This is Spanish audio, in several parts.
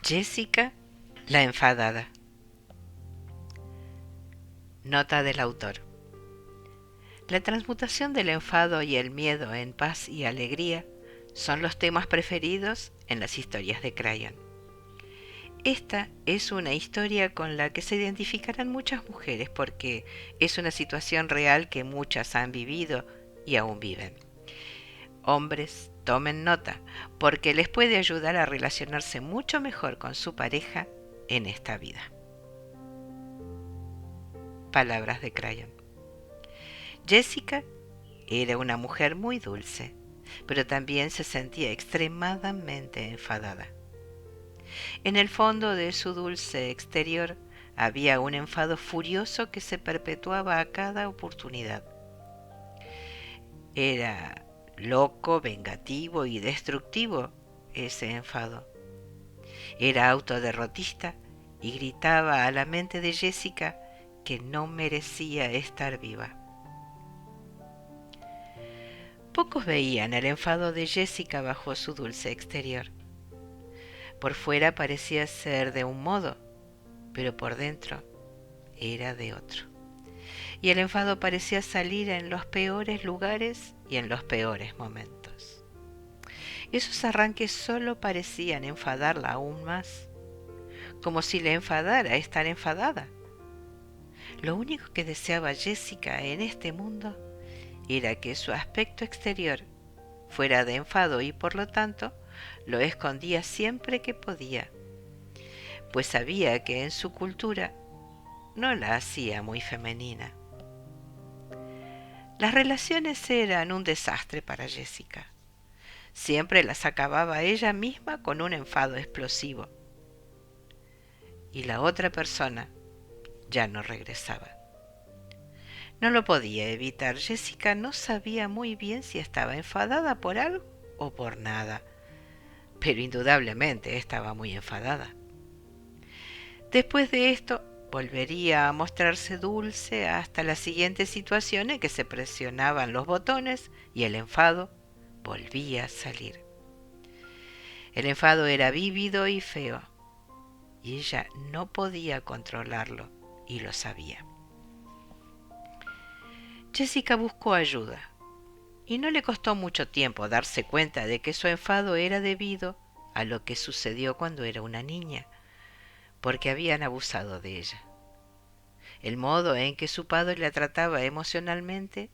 Jessica, la enfadada. Nota del autor. La transmutación del enfado y el miedo en paz y alegría son los temas preferidos en las historias de Crayon. Esta es una historia con la que se identificarán muchas mujeres porque es una situación real que muchas han vivido y aún viven. Hombres, tomen nota, porque les puede ayudar a relacionarse mucho mejor con su pareja en esta vida. Palabras de Crayon. Jessica era una mujer muy dulce, pero también se sentía extremadamente enfadada. En el fondo de su dulce exterior había un enfado furioso que se perpetuaba a cada oportunidad. Era loco, vengativo y destructivo ese enfado. Era autoderrotista y gritaba a la mente de Jessica que no merecía estar viva. Pocos veían el enfado de Jessica bajo su dulce exterior. Por fuera parecía ser de un modo, pero por dentro era de otro. Y el enfado parecía salir en los peores lugares y en los peores momentos. Esos arranques solo parecían enfadarla aún más, como si le enfadara estar enfadada. Lo único que deseaba Jessica en este mundo era que su aspecto exterior fuera de enfado y por lo tanto lo escondía siempre que podía, pues sabía que en su cultura no la hacía muy femenina. Las relaciones eran un desastre para Jessica. Siempre las acababa ella misma con un enfado explosivo. Y la otra persona ya no regresaba. No lo podía evitar. Jessica no sabía muy bien si estaba enfadada por algo o por nada, pero indudablemente estaba muy enfadada. Después de esto, volvería a mostrarse dulce hasta la siguiente situación en que se presionaban los botones y el enfado volvía a salir. El enfado era vívido y feo, y ella no podía controlarlo, y lo sabía. Jessica buscó ayuda, y no le costó mucho tiempo darse cuenta de que su enfado era debido a lo que sucedió cuando era una niña, porque habían abusado de ella. El modo en que su padre la trataba emocionalmente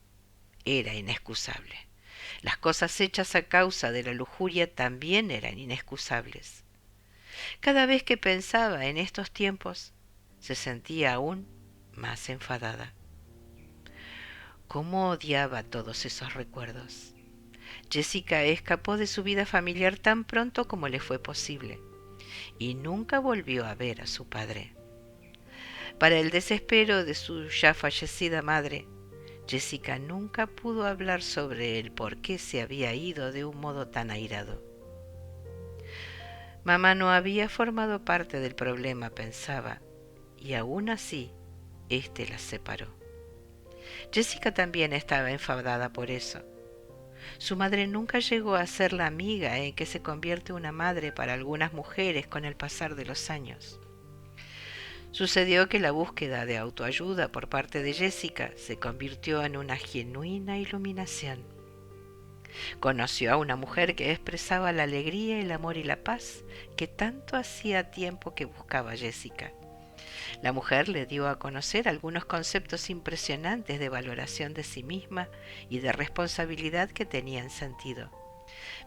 era inexcusable. Las cosas hechas a causa de la lujuria también eran inexcusables. Cada vez que pensaba en estos tiempos, se sentía aún más enfadada. ¿Cómo odiaba todos esos recuerdos? Jessica escapó de su vida familiar tan pronto como le fue posible y nunca volvió a ver a su padre. Para el desespero de su ya fallecida madre, Jessica nunca pudo hablar sobre el por qué se había ido de un modo tan airado. Mamá no había formado parte del problema, pensaba, y aún así, éste las separó. Jessica también estaba enfadada por eso. Su madre nunca llegó a ser la amiga en que se convierte una madre para algunas mujeres con el pasar de los años. Sucedió que la búsqueda de autoayuda por parte de Jessica se convirtió en una genuina iluminación. Conoció a una mujer que expresaba la alegría, el amor y la paz que tanto hacía tiempo que buscaba Jessica. La mujer le dio a conocer algunos conceptos impresionantes de valoración de sí misma y de responsabilidad que tenían sentido,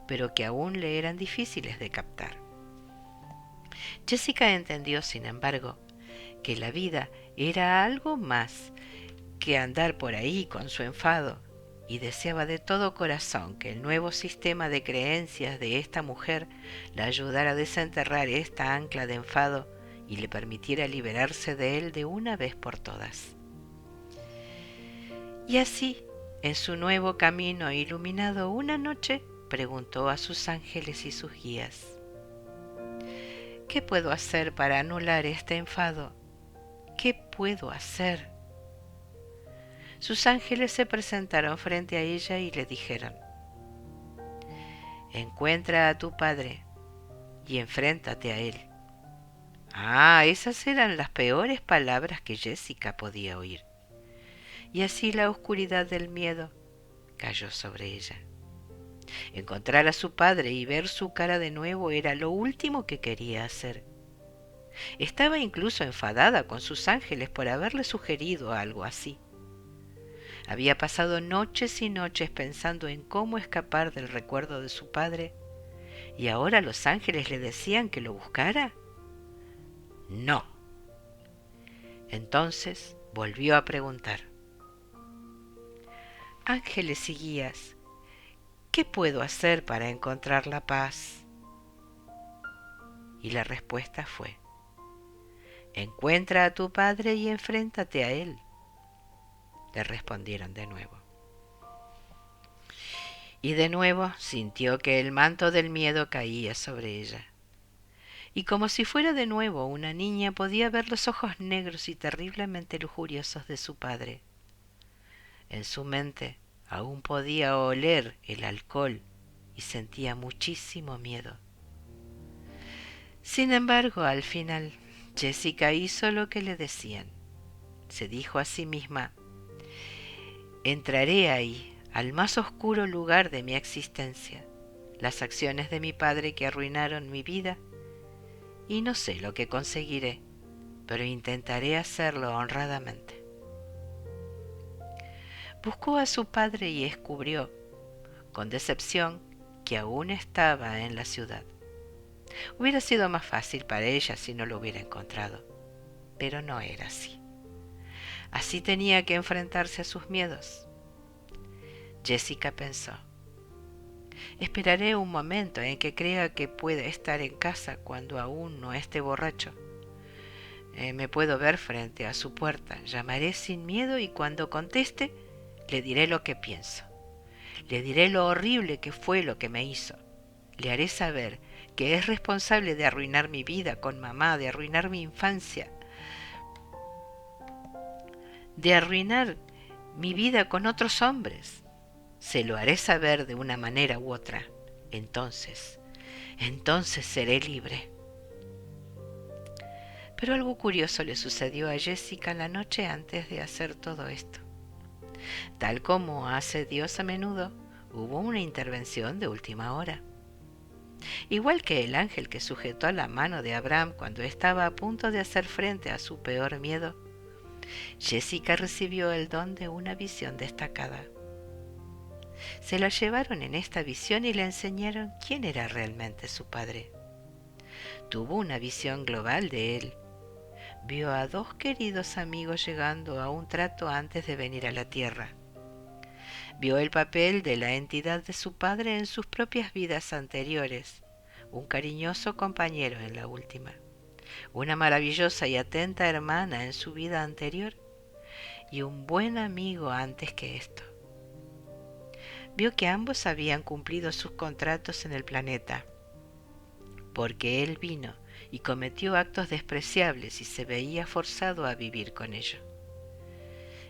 pero que aún le eran difíciles de captar. Jessica entendió, sin embargo, que la vida era algo más que andar por ahí con su enfado, y deseaba de todo corazón que el nuevo sistema de creencias de esta mujer la ayudara a desenterrar esta ancla de enfado y le permitiera liberarse de él de una vez por todas. Y así, en su nuevo camino iluminado una noche, preguntó a sus ángeles y sus guías: ¿qué puedo hacer para anular este enfado? ¿Qué puedo hacer? Sus ángeles se presentaron frente a ella y le dijeron: encuentra a tu padre y enfréntate a él. Ah, esas eran las peores palabras que Jessica podía oír. Y así la oscuridad del miedo cayó sobre ella. Encontrar a su padre y ver su cara de nuevo era lo último que quería hacer. Estaba incluso enfadada con sus ángeles por haberle sugerido algo así. Había pasado noches y noches pensando en cómo escapar del recuerdo de su padre, y ahora los ángeles le decían que lo buscara. No. Entonces volvió a preguntar: Ángeles y guías, ¿qué puedo hacer para encontrar la paz? Y la respuesta fue: encuentra a tu padre y enfréntate a él, le respondieron de nuevo. Y de nuevo sintió que el manto del miedo caía sobre ella. Y como si fuera de nuevo una niña, podía ver los ojos negros y terriblemente lujuriosos de su padre. En su mente aún podía oler el alcohol y sentía muchísimo miedo. Sin embargo, al final, Jessica hizo lo que le decían. Se dijo a sí misma: entraré ahí, al más oscuro lugar de mi existencia, las acciones de mi padre que arruinaron mi vida, y no sé lo que conseguiré, pero intentaré hacerlo honradamente. Buscó a su padre y descubrió, con decepción, que aún estaba en la ciudad. Hubiera sido más fácil para ella si no lo hubiera encontrado, pero no era así. Así tenía que enfrentarse a sus miedos. Jessica pensó: esperaré un momento en que crea que puede estar en casa cuando aún no esté borracho. Me puedo ver frente a su puerta, llamaré sin miedo y cuando conteste le diré lo que pienso. Le diré lo horrible que fue lo que me hizo. Le haré saber que es responsable de arruinar mi vida con mamá, de arruinar mi infancia, de arruinar mi vida con otros hombres. Se lo haré saber de una manera u otra. Entonces seré libre. Pero algo curioso le sucedió a Jessica la noche antes de hacer todo esto. Tal como hace Dios a menudo, hubo una intervención de última hora. Igual que el ángel que sujetó la mano de Abraham cuando estaba a punto de hacer frente a su peor miedo, Jessica recibió el don de una visión destacada. Se la llevaron en esta visión y le enseñaron quién era realmente su padre. Tuvo una visión global de él. Vio a dos queridos amigos llegando a un trato antes de venir a la tierra. Vio el papel de la entidad de su padre en sus propias vidas anteriores, un cariñoso compañero en la última, una maravillosa y atenta hermana en su vida anterior y un buen amigo antes que esto. Vio que ambos habían cumplido sus contratos en el planeta, porque él vino y cometió actos despreciables y se veía forzado a vivir con ello.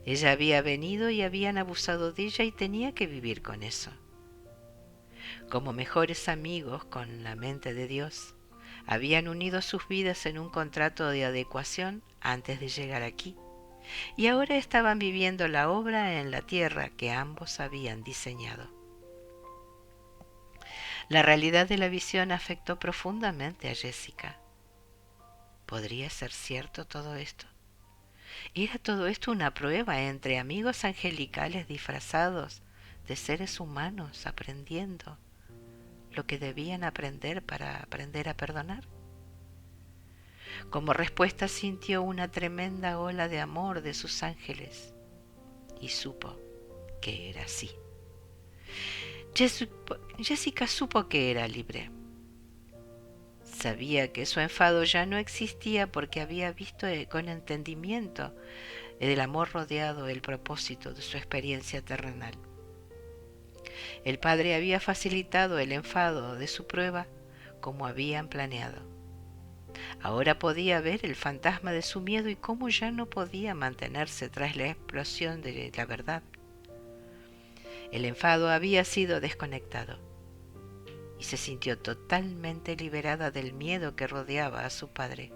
Ella había venido y habían abusado de ella y tenía que vivir con eso. Como mejores amigos con la mente de Dios, habían unido sus vidas en un contrato de adecuación antes de llegar aquí, y ahora estaban viviendo la obra en la tierra que ambos habían diseñado. La realidad de la visión afectó profundamente a Jessica. ¿Podría ser cierto todo esto? ¿Era todo esto una prueba entre amigos angelicales disfrazados de seres humanos aprendiendo lo que debían aprender para aprender a perdonar? Como respuesta sintió una tremenda ola de amor de sus ángeles y supo que era así. Jessica supo que era libre. Sabía que su enfado ya no existía porque había visto con entendimiento el amor rodeado el propósito de su experiencia terrenal. El Padre había facilitado el enfado de su prueba como habían planeado. Ahora podía ver el fantasma de su miedo y cómo ya no podía mantenerse tras la explosión de la verdad. El enfado había sido desconectado y se sintió totalmente liberada del miedo que rodeaba a su padre.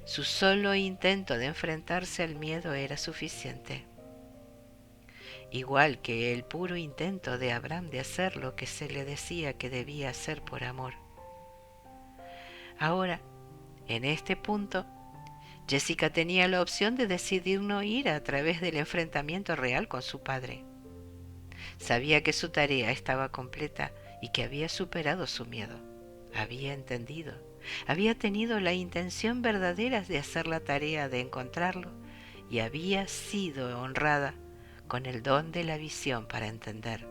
Su solo intento de enfrentarse al miedo era suficiente, igual que el puro intento de Abraham de hacer lo que se le decía que debía hacer por amor. Ahora, en este punto, Jessica tenía la opción de decidir no ir a través del enfrentamiento real con su padre. Sabía que su tarea estaba completa y que había superado su miedo. Había entendido, había tenido la intención verdadera de hacer la tarea de encontrarlo y había sido honrada con el don de la visión para entender.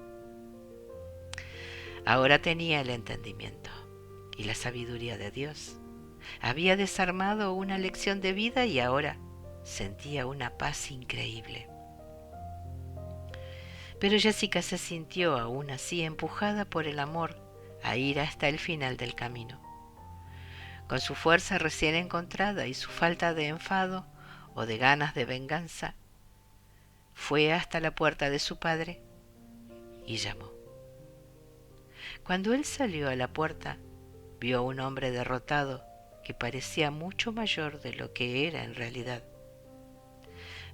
Ahora tenía el entendimiento y la sabiduría de Dios. Había desarmado una lección de vida y ahora sentía una paz increíble. Pero Jessica se sintió aún así empujada por el amor a ir hasta el final del camino. Con su fuerza recién encontrada y su falta de enfado o de ganas de venganza, fue hasta la puerta de su padre y llamó. Cuando él salió a la puerta, vio a un hombre derrotado que parecía mucho mayor de lo que era en realidad.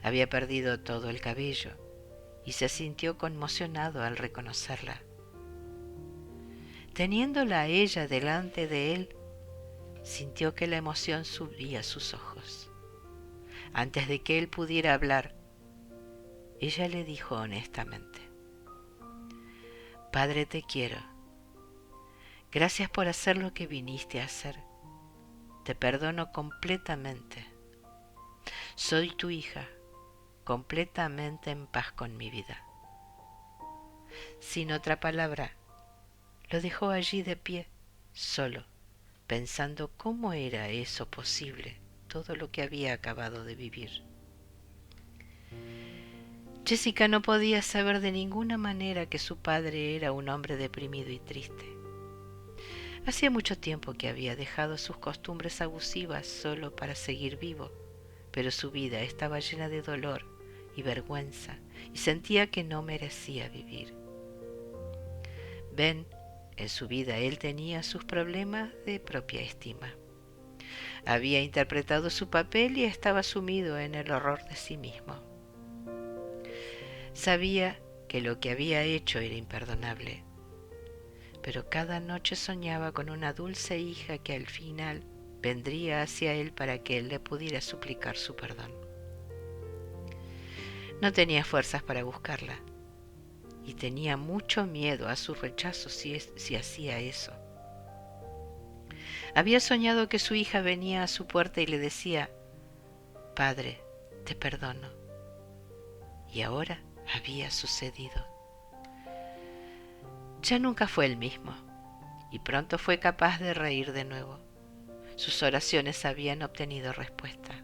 Había perdido todo el cabello y se sintió conmocionado al reconocerla. Teniéndola a ella delante de él, sintió que la emoción subía a sus ojos. Antes de que él pudiera hablar, ella le dijo honestamente: Padre, te quiero. Gracias por hacer lo que viniste a hacer. Te perdono completamente. Soy tu hija, completamente en paz con mi vida. Sin otra palabra, lo dejó allí de pie, solo, pensando cómo era eso posible, todo lo que había acabado de vivir. Jessica no podía saber de ninguna manera que su padre era un hombre deprimido y triste. Hacía mucho tiempo que había dejado sus costumbres abusivas solo para seguir vivo, pero su vida estaba llena de dolor y vergüenza y sentía que no merecía vivir. En su vida él tenía sus problemas de propia estima. Había interpretado su papel y estaba sumido en el horror de sí mismo. Sabía que lo que había hecho era imperdonable, pero cada noche soñaba con una dulce hija que al final vendría hacia él para que él le pudiera suplicar su perdón. No tenía fuerzas para buscarla y tenía mucho miedo a su rechazo si hacía eso. Había soñado que su hija venía a su puerta y le decía: Padre, te perdono. Y ahora había sucedido. Ya nunca fue el mismo, y pronto fue capaz de reír de nuevo. Sus oraciones habían obtenido respuesta.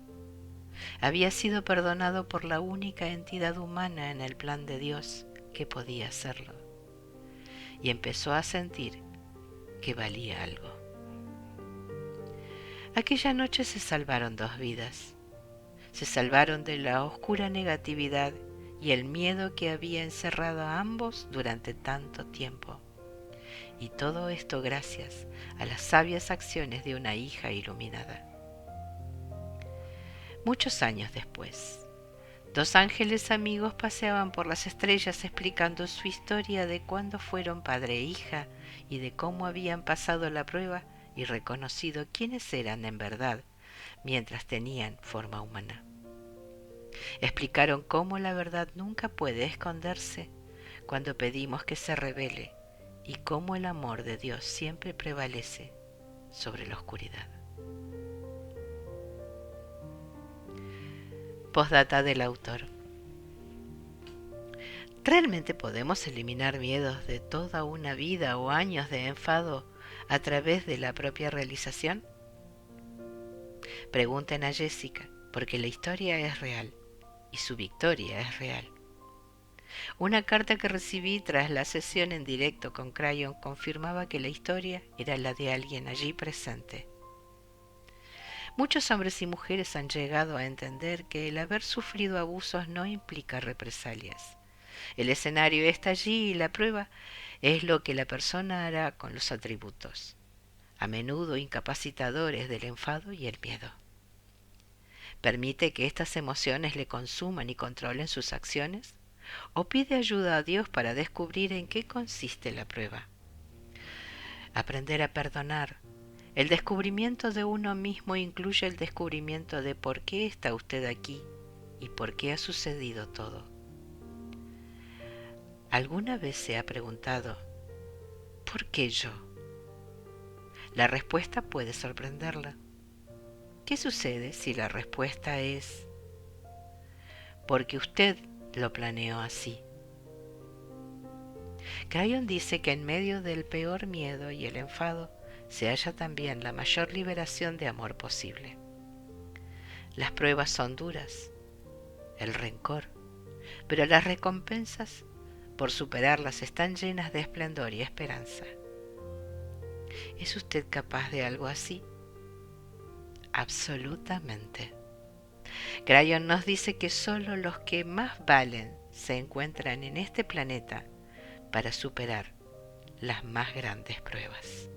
Había sido perdonado por la única entidad humana en el plan de Dios que podía hacerlo, y empezó a sentir que valía algo. Aquella noche se salvaron 2 vidas. Se salvaron de la oscura negatividad y el miedo que había encerrado a ambos durante tanto tiempo. Y todo esto gracias a las sabias acciones de una hija iluminada. Muchos años después, 2 ángeles amigos paseaban por las estrellas explicando su historia de cuándo fueron padre e hija y de cómo habían pasado la prueba y reconocido quiénes eran en verdad mientras tenían forma humana. Explicaron cómo la verdad nunca puede esconderse cuando pedimos que se revele y cómo el amor de Dios siempre prevalece sobre la oscuridad. Postdata del autor. ¿Realmente podemos eliminar miedos de toda una vida o años de enfado a través de la propia realización? Pregunten a Jessica, porque la historia es real y su victoria es real. Una carta que recibí tras la sesión en directo con Crayon confirmaba que la historia era la de alguien allí presente. Muchos hombres y mujeres han llegado a entender que el haber sufrido abusos no implica represalias. El escenario está allí y la prueba es lo que la persona hará con los atributos, a menudo incapacitadores del enfado y el miedo. ¿Permite que estas emociones le consuman y controlen sus acciones? ¿O pide ayuda a Dios para descubrir en qué consiste la prueba? Aprender a perdonar. El descubrimiento de uno mismo incluye el descubrimiento de por qué está usted aquí y por qué ha sucedido todo. ¿Alguna vez se ha preguntado, ¿por qué yo? La respuesta puede sorprenderla. ¿Qué sucede si la respuesta es porque usted lo planeó así? Crayon dice que en medio del peor miedo y el enfado se halla también la mayor liberación de amor posible. Las pruebas son duras, el rencor, pero las recompensas por superarlas están llenas de esplendor y esperanza. ¿Es usted capaz de algo así? Absolutamente. Crayon nos dice que solo los que más valen se encuentran en este planeta para superar las más grandes pruebas.